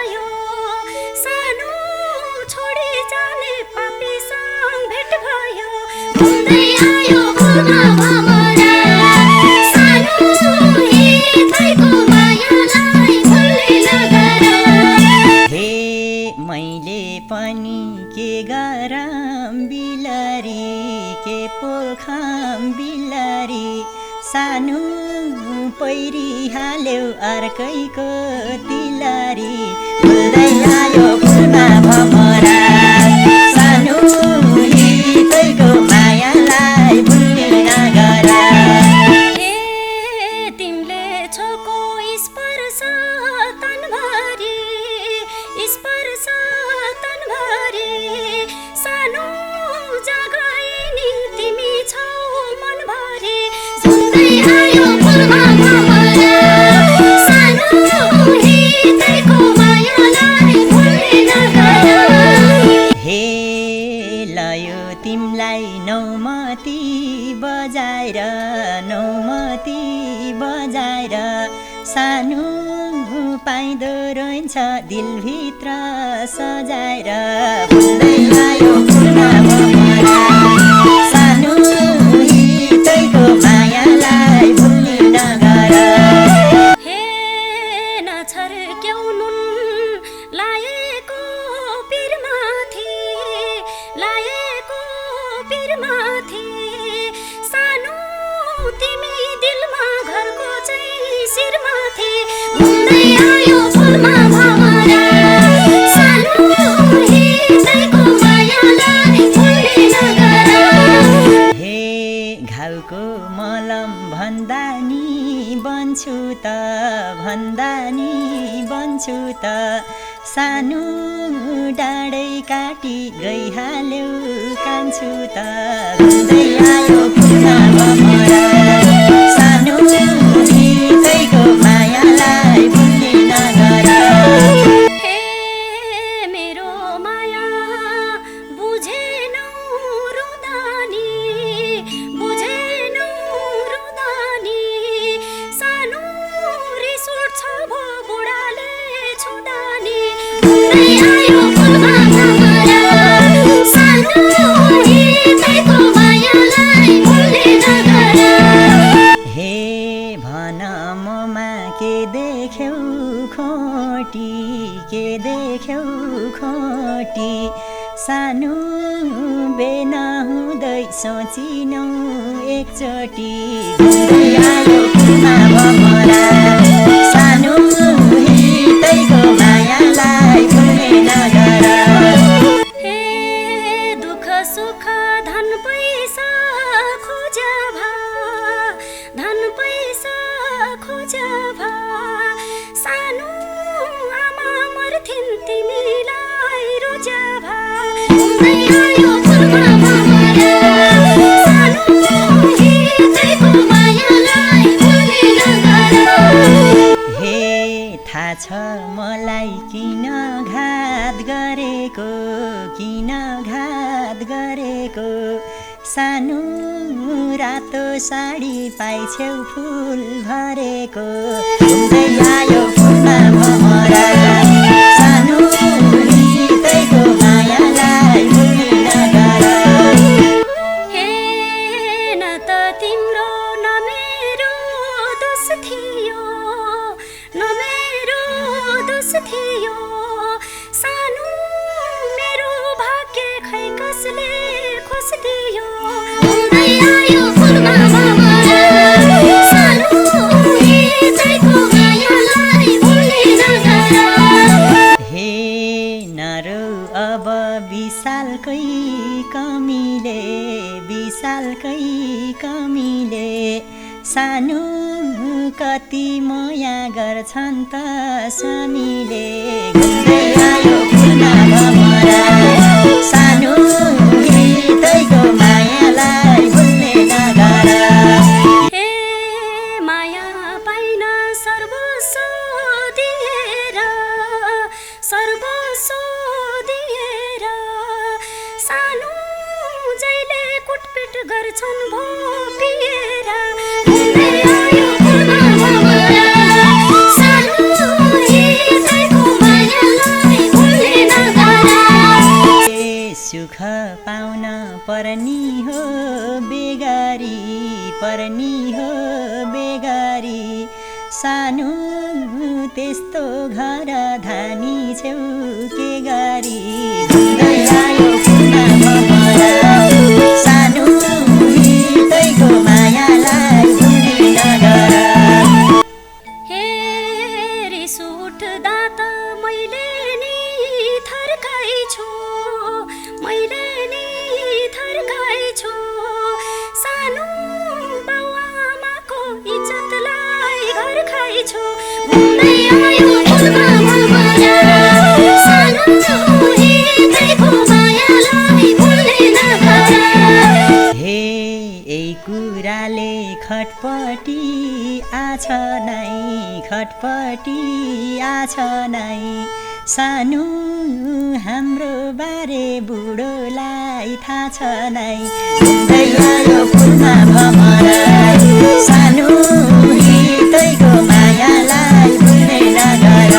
भयो सानो छोडी जाने पापीसँग भेट भयो घुम्दै आयो फुलमा भमरा सानो हितैको मायालाई भुल्ने नगर हे मैले पनि के गरम बिलरी के पोखम बिलरी सानो पहिरिहाल्यो अर्कैको तिलरी भुल्दै आयो फुलमा भमरा सानो हितैको मायालाई भुल्ने नगर हे तिमीले छोको स्पर्श तनभरि स्पर्श तनभरि सानो जगाइनी तिमी छौ मनभरि झुम्दै आयो फुलमा भमरा सानो हितैको मायालाई भुल्ने नगर हे लयो तिमलाई नौमती बजाएर नौमती बजाएर सानो पाइँदो रहन्छ दिलभित्र सजाएर भुल्दै आयो फुलमा भमरा सानो हितैको मायालाई भुल्ने नगर हे नछर्क्यौ नुन लाएको पिरमाथि सानो तिमी दिलमा घरको चाहिँ शिरमाथि घुम्दै आयो फुलमा भमरा सानो हितैको मायालाई भुल्ने नगर हे घाउको मलम भन्दा नि बन्छु त सानो डाँडै काटी गइहाल्यो कान्छु त घुम्दै आयो फुलमा भमरा सानो हितैको मायालाई भुल्ने नगर हे मेरो माया बुझेनौ रुदानी सानो रिस उठ्छ भो बुढाले छुदानी घुम्दै आयो फुलमा भमरा सानो हितैको मायालाई भुल्ने नगर हे भन ममा के देख्यौ खोटी सानो बेना हुँदै सोचिनौ एकचोटि घुम्दै आयो फुलमा भमरा सानो हितैको मायालाई भुल्ने नगर हे दुःख सुख धन पैसा खोज भा सानो आमा मर्थिन् तिमीलाई रोज भा घुम्दै आयो फुलमा भमरा सानो हितैको मायालाई भुल्ने नगर हे थाहा छ मलाई किन घात गरेको सानो रातो साडी पाइछौ फुल भरेको घुम्दै आयो फुलमा भमरा सानो हितैको मायालाई भुल्ने नगर हे न त तिम्रो न मेरो दोष थियो सानो मेरो भाग्य खै कसले खोज्दियो घुम्दै आयो फुलमा भमरा सानो हितैको मायालाई भुल्ने नगर हे नरौ अब विशालकै कमीले सानो कति माया गर्छन् त स्वामीले घुम्दै आयो फुलमा भमरा सानो हितैको मायालाई भुल्ने नगर हे माया पाइन सर्वस्व दिएर सानो जहिले कुटपिट गर्छन् भो पिएर घुम्दै आयो फुलमा भमरा सानो हितैको मायालाई हो बेगारी पर्नी हो बेगारी सानो त्यस्तो घर धानी छेउ के गरी घुम्दै आयो फुलमा भमरा सानो हृदयको मायालाई भुल्ने नगर हे रिस उठ्दा त मैले नि थर्काइछु मैले नि थर्काइछु सानो बाउआमाको इज्जतलाई घर खाइछु घुम्दै आयो फुलमा भमरा सानो हृदयको मायालाई भुल्ने नगर हे यही कुराले खटपटी आछ नै खटपटी आछ नै सानो हाम्रो बारे बुढोलाई थाहा छ नै घुम्दै आयो फुलमा भमरा सानो हृदयको मायालाई भुल्ने नगर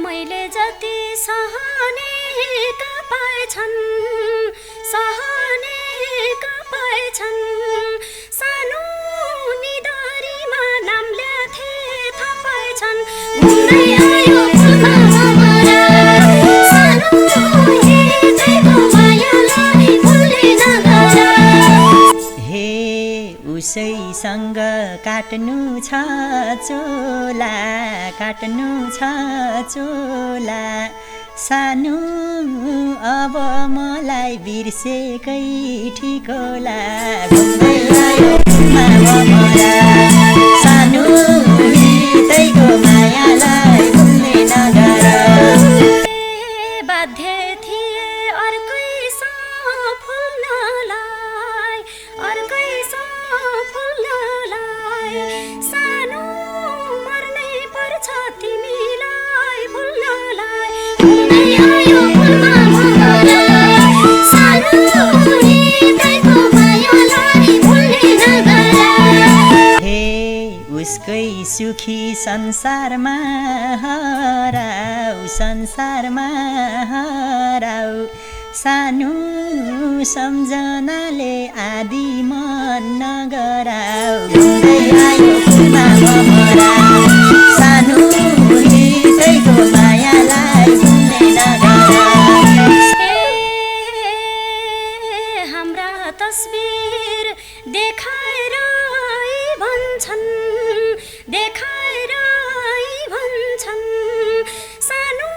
मैले जति सहनेका पाएछन् सहनेका पाएछन् सानो निधारीमा नाम ल्याथे थाहा पाएछन् घुम्दै आयो फुलमा भमरा सानो हृदयको मायालाई भुल्ने नगर हे उसैसँग काट्नु छ चोला काट्नु छ चोला सानो अब मलाई बिर्सेकै ठिक होला घुम्दै आयो फुलमा भमरा सानो हृदयको मायालाई भुल्ने नगर बाध्य थिए अर्कैसँग फुल्नलाई अर्कैसँग फुल्नलाई सानो मर्नै पर्छ तिमीलाई भुल्नलाई घुम्दै आयो फुलमा भमरा सानो हृदयको मायालाई भुल्ने नगर हे उसकै सुखी संसारमा हराऊ संसारमा हराऊ सानो सम्झनाले आदि मन नगराऊ घुम्दै आयो फुलमा भमरा सानो हृदयको मायालाई भुल्ने नगर हाम्रा तस्बिर देखाएर भन्छन् देखाएर भन्छन् सानो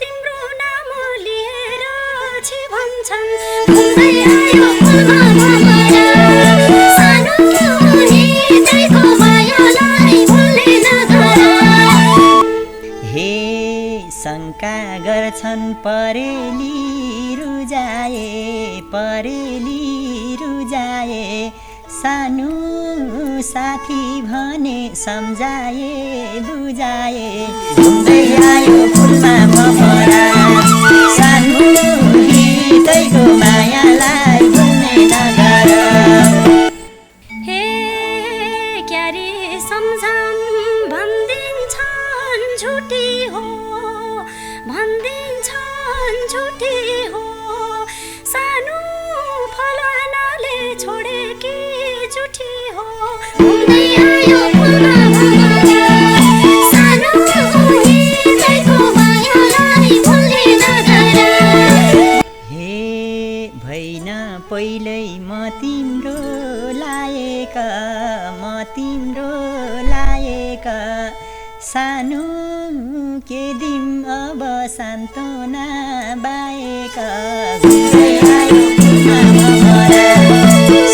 तिम्रो नाम लिएर छि भन्छन् घुम्दै आयो फुलमा भमरा सानो हृदयको मायालाई भुल्ने नगर हे शङ्का गर्छन् परेली रुजाए सानो साथी भने सम्झाए बुझाए घुम्दै आयो फुलमा भमरा सानो हृदयको मायालाई भुल्ने नगर हे क्यारी सम्झन् भनिदिन्छन् झुटी हो भनिदिन्छन् झुटी हो सानो फलानाले छोडेकी जुठी हो घुम्दै आयो फुलमा भमरा सानो हृदयको मायालाई भुल्ने नगर हे भइन पहिल्यै म तिम्रो लायक सानो के दिम अब सान्त्वना बाहेक घुम्दै आयो फुलमा भमरा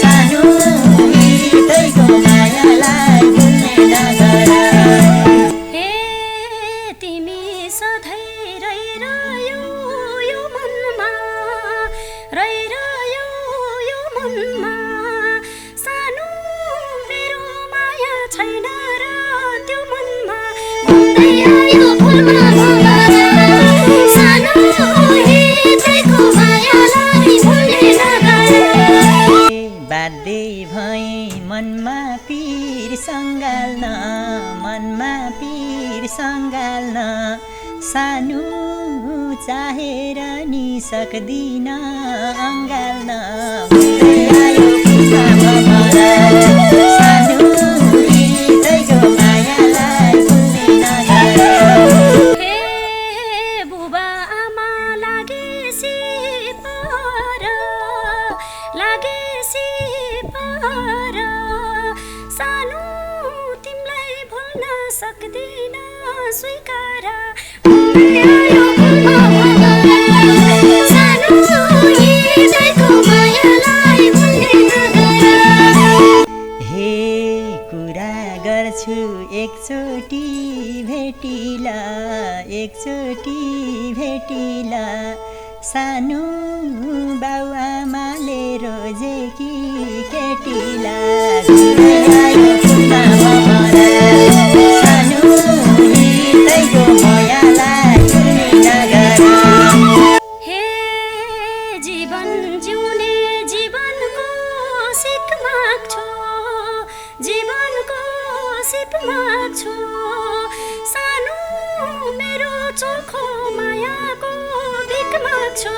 सानो हृदयको मायालाई भुल्ने नगर हे तिमी सधैँ रहिरह्यो यो मनमा रहिरह्यो यो मनमा सानो मेरो माया छैन र त्यो मनमा घुम्दै आयो फुलमा भमरा सानो हृदयको मायालाई भुल्ने नगर बाध्य भएँ मनमा पीर सङ्गाल्न सानो चाहेर नि सक्दिन अँगाल्न भन्दै आयो फुलमा भमरा सानो हृदयको मायालाई भुल्ने नगर हे बुबा आमा लागेसी पर सानो तिमीलाई भुल्न सक्दिन स्वीकार भन्दै आयो फुलमा भमरा सानो हृदयको मायालाई भुल्ने नगर हे कुरा गर्छु एकचोटि भेटिला सानो बाउआमाले रोजेकी केटीला घुम्दै आयो फुलमा भमरा सानो हृदयको मायालाई भुल्ने नगर हे जीवन जिउने जीवनको सिक माग्छु सानो मेरो चोखो मायाको भिख माग्छु